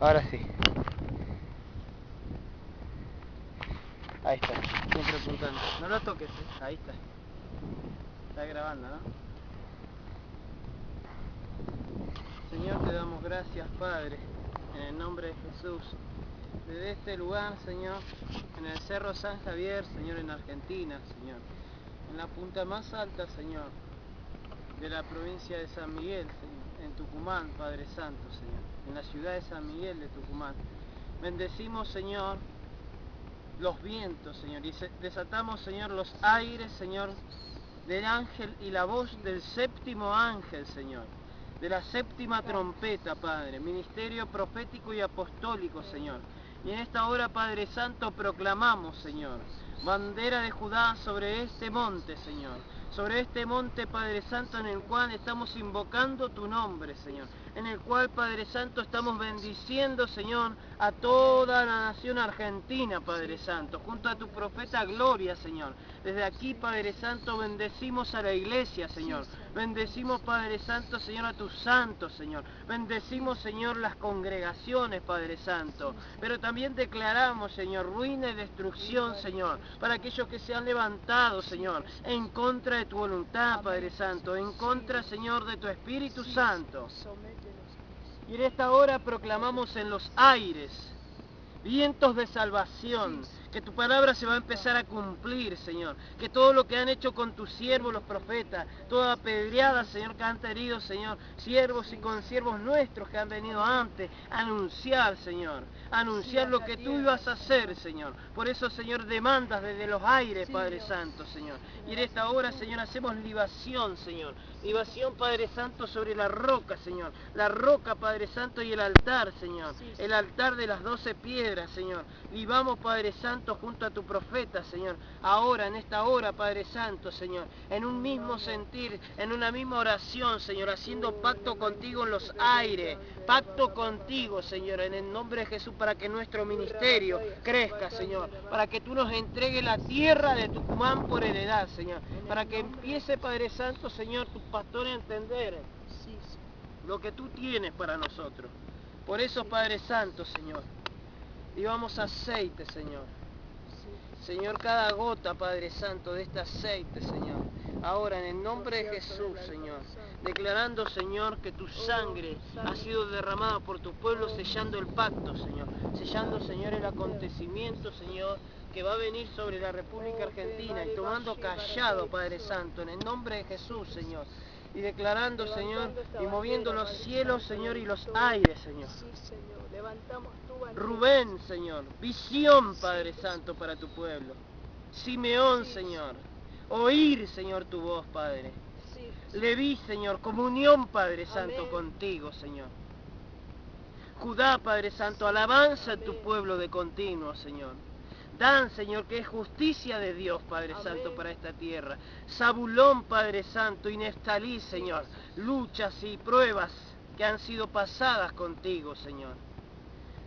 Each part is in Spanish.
Ahora sí. Ahí está, siempre apuntando. No lo toques, ahí está. Está grabando, ¿no? Señor, te damos gracias, Padre, en el nombre de Jesús. Desde este lugar, Señor, en el Cerro San Javier, Señor, en Argentina, Señor. En la punta más alta, Señor, de la provincia de San Miguel, Señor. En Tucumán, Padre Santo, Señor. En la ciudad de San Miguel de Tucumán. Bendecimos, Señor, los vientos, Señor, y desatamos, Señor, los aires, Señor, del ángel y la voz del séptimo ángel, Señor, de la séptima trompeta, Padre, ministerio profético y apostólico, Señor. Y en esta hora, Padre Santo, proclamamos, Señor, bandera de Judá sobre este monte, Señor, sobre este monte, Padre Santo, en el cual estamos invocando tu nombre, Señor, en el cual, Padre Santo, estamos bendiciendo, Señor, a toda la nación argentina, Padre Santo, junto a tu profeta Gloria, Señor. Desde aquí, Padre Santo, bendecimos a la iglesia, Señor. Bendecimos, Padre Santo, Señor, a tus santos, Señor. Bendecimos, Señor, las congregaciones, Padre Santo. Pero también declaramos, Señor, ruina y destrucción, Señor, para aquellos que se han levantado, Señor, en contra de tu voluntad, Padre Santo, en contra, Señor, de tu Espíritu Santo. Y en esta hora proclamamos en los aires vientos de salvación, que tu palabra se va a empezar a cumplir, Señor, que todo lo que han hecho con tus siervos, los profetas, toda apedreada, Señor, que han tenido, Señor, siervos y consiervos nuestros que han venido antes, anunciar, Señor, anunciar lo que tú ibas a hacer, Señor. Por eso, Señor, demandas desde los aires, Padre Santo, Señor. Y en esta hora, Señor, hacemos libación, Señor, libación, Padre Santo, sobre la roca, Señor, la roca, Padre Santo, y el altar, Señor, el altar de las 12 piedras, Señor. Libamos, Padre Santo, junto a tu profeta, Señor, ahora, en esta hora, Padre Santo, Señor, en un mismo sentir, en una misma oración, Señor, haciendo pacto contigo en los aires, pacto contigo, Señor, en el nombre de Jesús, para que nuestro ministerio crezca, Señor, para que tú nos entregues la tierra de Tucumán por heredad, Señor, para que empiece, Padre Santo, Señor, tus pastores a entender lo que tú tienes para nosotros. Por eso, Padre Santo, Señor, llevamos aceite, Señor. Señor, cada gota, Padre Santo, de este aceite, Señor. Ahora, en el nombre de Jesús, Señor, declarando, Señor, que tu sangre ha sido derramada por tu pueblo, sellando el pacto, Señor. Sellando, Señor, el acontecimiento, Señor, que va a venir sobre la República Argentina, y tomando callado, Padre Santo, en el nombre de Jesús, Señor. Y declarando, Señor, y moviendo los cielos, Señor, y los aires, Señor. Rubén, Señor, visión, Padre Santo, para tu pueblo. Simeón, Señor, oír, Señor, tu voz, Padre. Leví, Señor, comunión, Padre Santo, contigo, Señor. Judá, Padre Santo, alabanza a tu pueblo de continuo, Señor. Dan, Señor, que es justicia de Dios, Padre Santo, para esta tierra. Zabulón, Padre Santo, y Neftalí, Señor, luchas y pruebas que han sido pasadas contigo, Señor.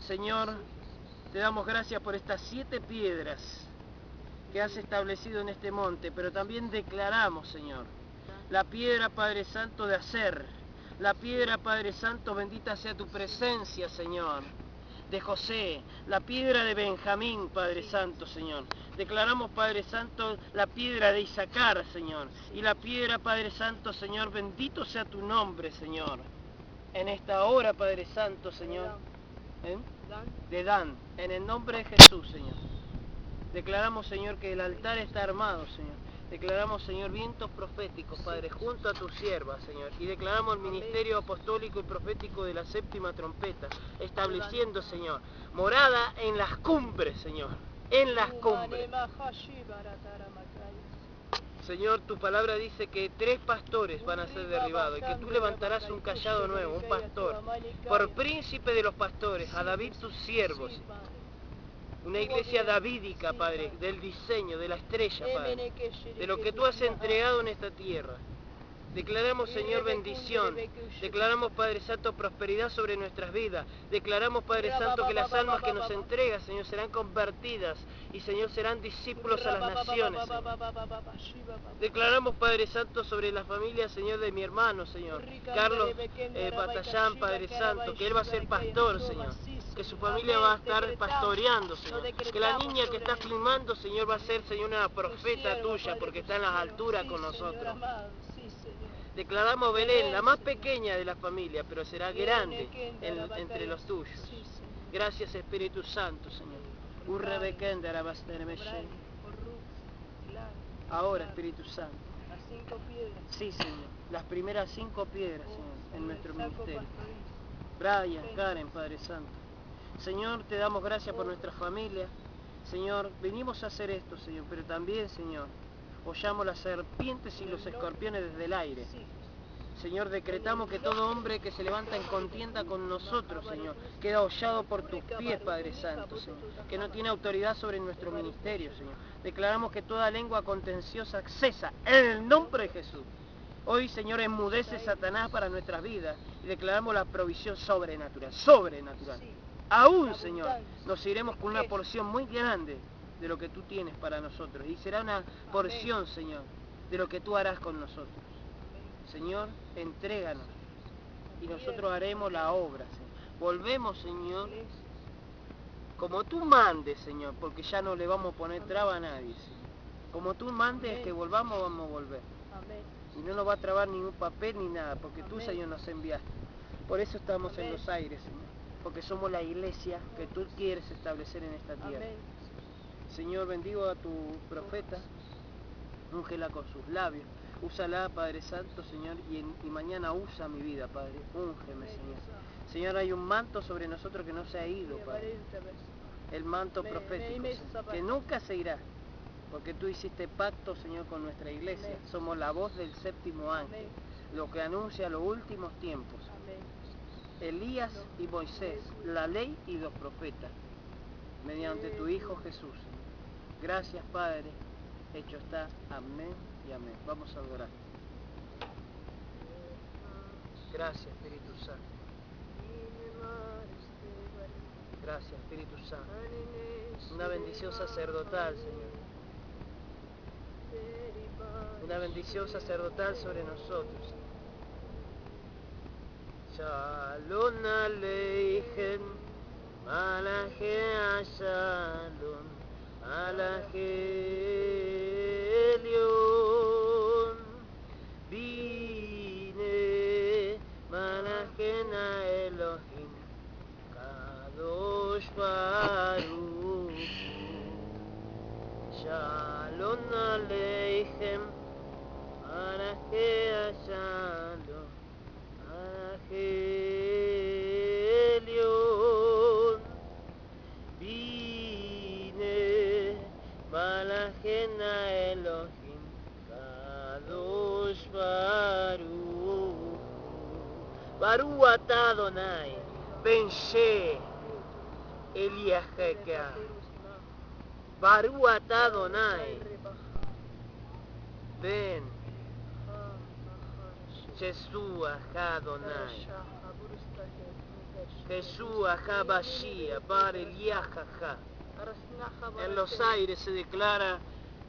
Señor, te damos gracias por estas 7 piedras que has establecido en este monte, pero también declaramos, Señor, la piedra, Padre Santo, de hacer, la piedra, Padre Santo, bendita sea tu presencia, Señor, de José, la piedra de Benjamín, Padre Santo, Señor. Declaramos, Padre Santo, la piedra de Isaacar, Señor, y la piedra, Padre Santo, Señor, bendito sea tu nombre, Señor, en esta hora, Padre Santo, Señor, de Dan, en el nombre de Jesús, Señor. Declaramos, Señor, que el altar está armado, Señor. Declaramos, Señor, vientos proféticos, Padre, junto a tu sierva, Señor. Y declaramos el ministerio apostólico y profético de la séptima trompeta, estableciendo, Señor, morada en las cumbres, Señor, en las cumbres. Señor, tu palabra dice que 3 pastores van a ser derribados y que tú levantarás un callado nuevo, un pastor, por príncipe de los pastores, a David tus siervos. Una iglesia davídica, Padre, del diseño, de la estrella, Padre, de lo que tú has entregado en esta tierra. Declaramos, Señor, bendición. Declaramos, Padre Santo, prosperidad sobre nuestras vidas. Declaramos, Padre Santo, que las almas que nos entregas, Señor, serán convertidas y, Señor, serán discípulos a las naciones, Señor. Declaramos, Padre Santo, sobre la familia, Señor, de mi hermano, Señor, Carlos Batallán, Padre Santo, que él va a ser pastor, Señor. Que su familia va a estar pastoreando, Señor. Que la niña que está filmando, Señor, va a ser, Señor, una profeta tuya, porque está en las alturas con nosotros. Declaramos Belén, la más pequeña de la familia, pero será grande entre los tuyos. Gracias, Espíritu Santo, Señor. Ahora, Espíritu Santo. Las 5 piedras. Sí, Señor. Las primeras 5 piedras, Señor, en nuestro ministerio. Brian, Karen, Padre Santo. Señor, te damos gracias por nuestra familia. Señor, venimos a hacer esto, Señor, pero también, Señor, hollamos las serpientes y los escorpiones desde el aire. Señor, decretamos que todo hombre que se levanta en contienda con nosotros, Señor, queda hollado por tus pies, Padre Santo, Señor, que no tiene autoridad sobre nuestro ministerio, Señor. Declaramos que toda lengua contenciosa cesa en el nombre de Jesús. Hoy, Señor, enmudece Satanás para nuestras vidas y declaramos la provisión sobrenatural, sobrenatural. Aún, Señor, nos iremos con una porción muy grande de lo que tú tienes para nosotros. Y será una porción, Señor, de lo que tú harás con nosotros. Señor, entréganos y nosotros haremos la obra, Señor. Volvemos, Señor, como tú mandes, Señor, porque ya no le vamos a poner traba a nadie, Señor. Como tú mandes que volvamos, vamos a volver. Y no nos va a trabar ningún papel ni nada, porque tú, Señor, nos enviaste. Por eso estamos en los aires, Señor, porque somos la iglesia que tú quieres establecer en esta tierra. Señor, bendigo a tu profeta, úngela con sus labios, úsala, Padre Santo, Señor, y mañana usa mi vida, Padre, úngeme, Señor. Señor, hay un manto sobre nosotros que no se ha ido, Padre, el manto profético, Señor, que nunca se irá, porque tú hiciste pacto, Señor, con nuestra iglesia. Somos la voz del séptimo ángel, lo que anuncia los últimos tiempos. Elías y Moisés, la ley y los profetas, mediante tu Hijo Jesús. Gracias, Padre, hecho está. Amén y amén. Vamos a adorar. Gracias, Espíritu Santo. Gracias, Espíritu Santo. Una bendición sacerdotal, Señor. Una bendición sacerdotal sobre nosotros. Shalom Aleichem, Malache Shalom, Malache Elion, Bine, Malache Elohim, Kadosh Baruch, Shalom Aleichem, Malache Shalom, Elion, Bine, Malachena Elohim, Kadosh Baruch, Baruch atah Adonai, Ben She, Eliaheka, Baruch atah Adonai, Ben Yeshua Adonai, Yeshua HaBashia, Bar Eliajaja. En los aires se declara,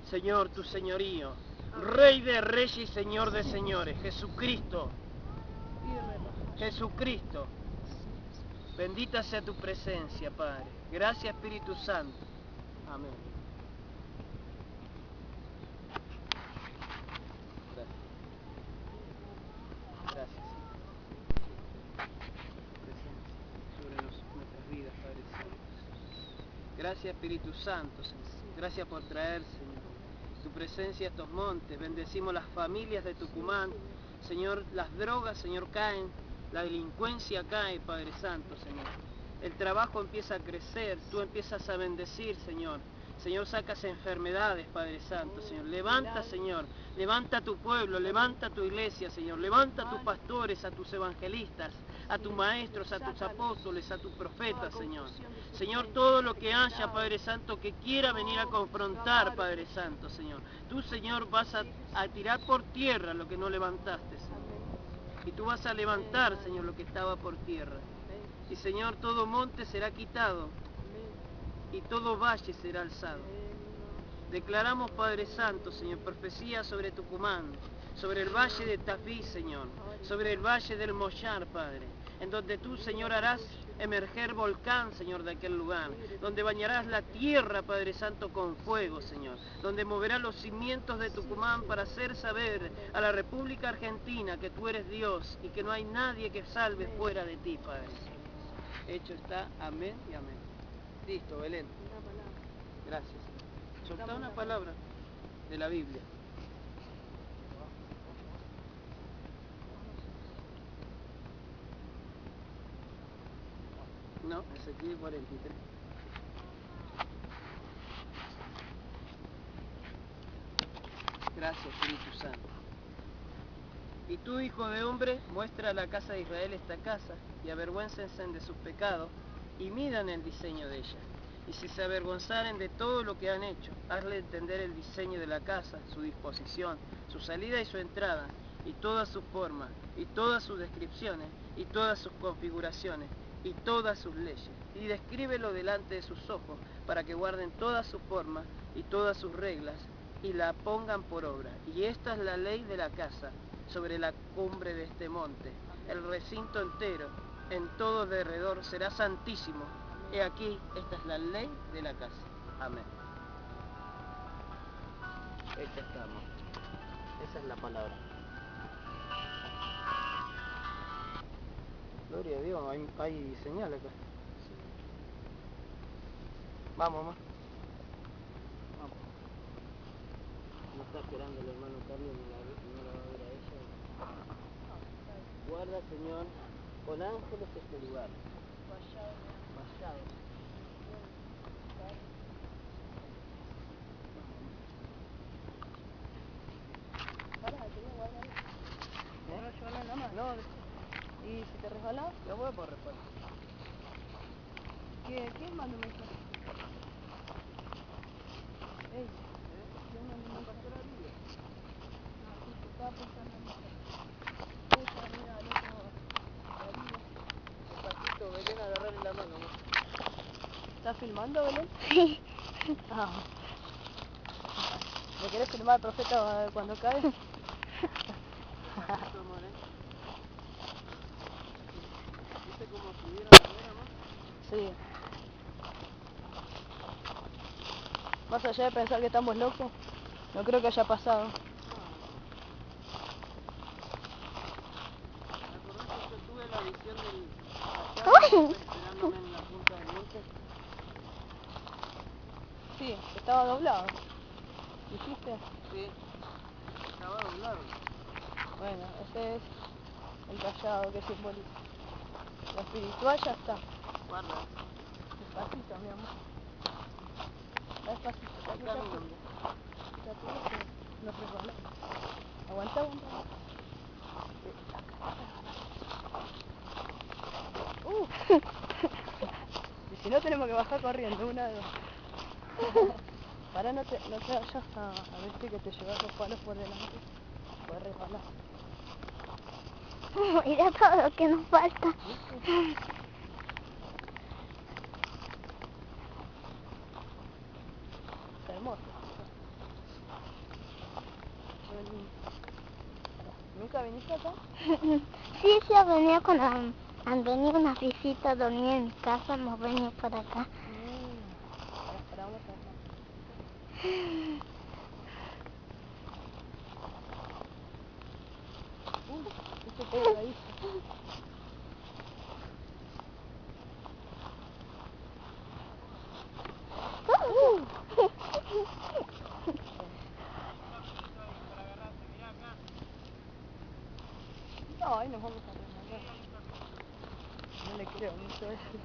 Señor, tu señorío, Rey de reyes y Señor de señores, Jesucristo. Jesucristo. Bendita sea tu presencia, Padre. Gracias, Espíritu Santo. Amén. Gracias. Sobre nuestras vidas, Padre Santo. Gracias, Espíritu Santo, Señor. Gracias por traer, Señor, tu presencia a estos montes. Bendecimos las familias de Tucumán. Señor, las drogas, Señor, caen. La delincuencia cae, Padre Santo, Señor. El trabajo empieza a crecer. Tú empiezas a bendecir, Señor. Señor, sacas enfermedades, Padre Santo, Señor. Levanta, Señor. Levanta a tu pueblo, levanta a tu iglesia, Señor. Levanta a tus pastores, a tus evangelistas, a tus maestros, a tus apóstoles, a tus profetas, Señor. Señor, todo lo que haya, Padre Santo, que quiera venir a confrontar, Padre Santo, Señor. Tú, Señor, vas a tirar por tierra lo que no levantaste, Señor. Y tú vas a levantar, Señor, lo que estaba por tierra. Y, Señor, todo monte será quitado y todo valle será alzado. Declaramos, Padre Santo, Señor, profecía sobre Tucumán, sobre el valle de Tafí, Señor, sobre el valle del Mollar, Padre, en donde tú, Señor, harás emerger volcán, Señor, de aquel lugar, donde bañarás la tierra, Padre Santo, con fuego, Señor, donde moverás los cimientos de Tucumán para hacer saber a la República Argentina que tú eres Dios y que no hay nadie que salve fuera de ti, Padre. Hecho está, amén y amén. Listo, Belén. Gracias. Soltá una palabra de la Biblia. No, Ezequiel 43. Gracias, Espíritu Santo. Y tú, hijo de hombre, muestra a la casa de Israel esta casa, y avergüéncense de sus pecados, y midan el diseño de ella. Y si se avergonzaren de todo lo que han hecho, hazle entender el diseño de la casa, su disposición, su salida y su entrada, y todas sus formas, y todas sus descripciones, y todas sus configuraciones, y todas sus leyes. Y descríbelo delante de sus ojos, para que guarden todas sus formas, y todas sus reglas, y la pongan por obra. Y esta es la ley de la casa, sobre la cumbre de este monte. El recinto entero, en todo derredor, será santísimo. He aquí, esta es la ley de la casa. Amén. Hecha estamos. Esa es la palabra. Gloria a Dios, hay señal acá. Vamos, mamá. Vamos. No está esperando el hermano Carlos, no la va a ver a ella. Guarda, Señor, con ángeles este lugar. Vallados. No, ¿Y si te resbalás? lo voy a poder resbalar. ¿Quién mandó un mensaje? Ey, ¿quién mandó un mensaje? Ah, sí, te estaba pensando en eso. Ella, mira, al otro, Darío. Despacito, Belén, agarrarle la mano. ¿Estás filmando, Belén? Sí. Ah. ¿Me querés filmar al profeta cuando cae? Despacito, amor, ¿Viste cómo subieron la vera, amor? Sí. Más allá de pensar que estamos locos, no creo que haya pasado. ¿Te acordás que yo tuve la visión del cachorro esperándome en la punta del monte? Sí, estaba doblado. ¿Dijiste? Sí, estaba doblado. Bueno, ese es el callado que simboliza. Lo espiritual ya está. Guarda, Despacito, mi amor. Despacito. ahí caminan. Ya te dije, no resbalamos. Aguanta, aguanta. Y si no tenemos que bajar corriendo, una de dos. Para no te vayas a verte que te llevas los palos por delante. Puedes resbalar. Mira todo lo que nos falta. ¿Viste? Es hermoso. ¿Nunca viniste acá? Sí, sí, ha venido cuando han venido unas visitas, dormir en mi casa, hemos venido para acá. Esperamos acá. Ese queda ahí. No, ahí nos vamos a remar. No le creo mucho eso.